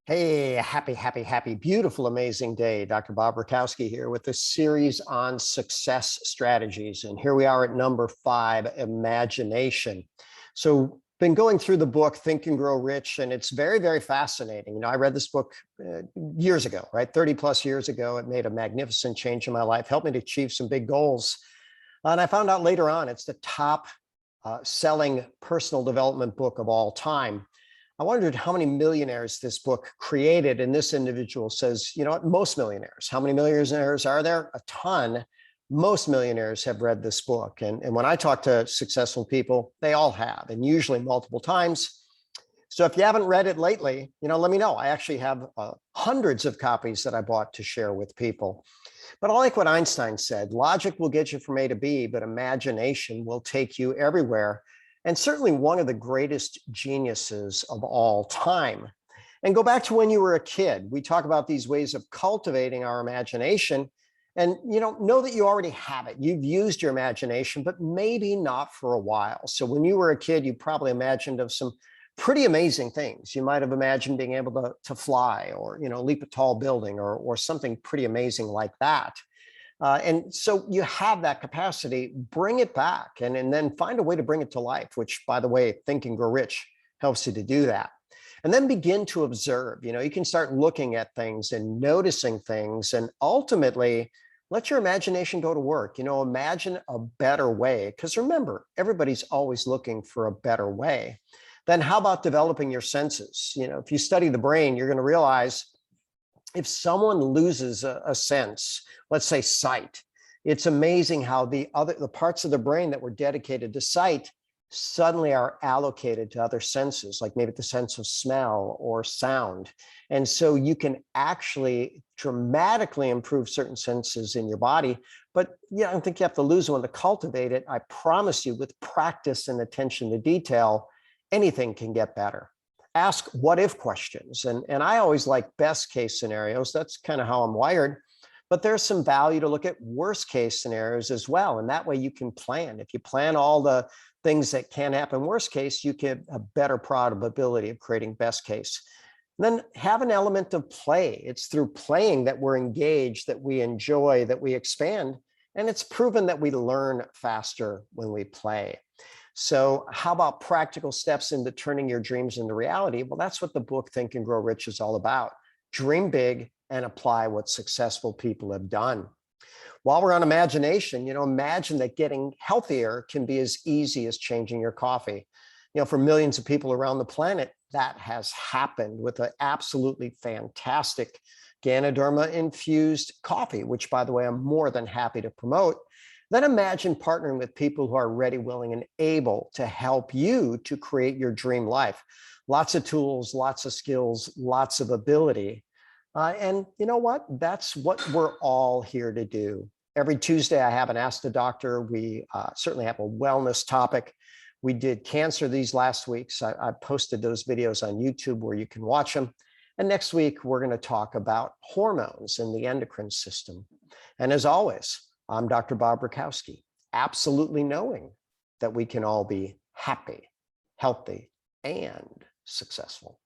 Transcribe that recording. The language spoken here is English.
Hey, happy, beautiful, amazing day. Dr. Bob Rakowski here with a series on success strategies. And here we are at number 5, imagination. So been going through the book, Think and Grow Rich, and it's very fascinating. I read this book years ago, right? 30 plus years ago. It made a magnificent change in my life, helped me to achieve some big goals. And I found out later on, it's the top selling personal development book of all time. I wondered how many millionaires this book created. And this individual says, you know what, most millionaires. How many millionaires are there? A ton. Most millionaires have read this book. And when I talk to successful people, they all have, and usually multiple times. So if you haven't read it lately, let me know. I actually have hundreds of copies that I bought to share with people. But I like what Einstein said: logic will get you from A to B, but imagination will take you everywhere. And certainly one of the greatest geniuses of all time. And go back to when you were a kid. We talk about these ways of cultivating our imagination. And know that you already have it. You've used your imagination, but maybe not for a while. So when you were a kid, you probably imagined of some pretty amazing things. You might have imagined being able to fly, or leap a tall building, or something pretty amazing like that. And so you have that capacity. Bring it back, and then find a way to bring it to life, which, by the way, Think and Grow Rich helps you to do that. And then begin to observe. You can start looking at things and noticing things, and ultimately let your imagination go to work. Imagine a better way, because remember, everybody's always looking for a better way. Then how about developing your senses? If you study the brain, you're going to realize if someone loses a sense, let's say sight, it's amazing how the parts of the brain that were dedicated to sight suddenly are allocated to other senses, like maybe the sense of smell or sound. And so you can actually dramatically improve certain senses in your body. But I don't think you have to lose one to cultivate it. I promise you, with practice and attention to detail, anything can get better. Ask what if questions. And I always like best case scenarios. That's kind of how I'm wired. But there's some value to look at worst case scenarios as well. And that way you can plan. If you plan all the things that can happen worst case, you get a better probability of creating best case. And then have an element of play. It's through playing that we're engaged, that we enjoy, that we expand. And it's proven that we learn faster when we play. So how about practical steps into turning your dreams into reality? Well, that's what the book Think and Grow Rich is all about. Dream big and apply what successful people have done. While we're on imagination, imagine that getting healthier can be as easy as changing your coffee. For millions of people around the planet, that has happened with an absolutely fantastic Ganoderma infused coffee, which, by the way, I'm more than happy to promote. Then imagine partnering with people who are ready, willing, and able to help you to create your dream life. Lots of tools, lots of skills, lots of ability. And you know what? That's what we're all here to do. Every Tuesday, I have an Ask the Doctor. We certainly have a wellness topic. We did cancer these last weeks. I posted those videos on YouTube where you can watch them. And next week, we're going to talk about hormones and the endocrine system. And as always, I'm Dr. Bob Rakowski, absolutely knowing that we can all be happy, healthy, and successful.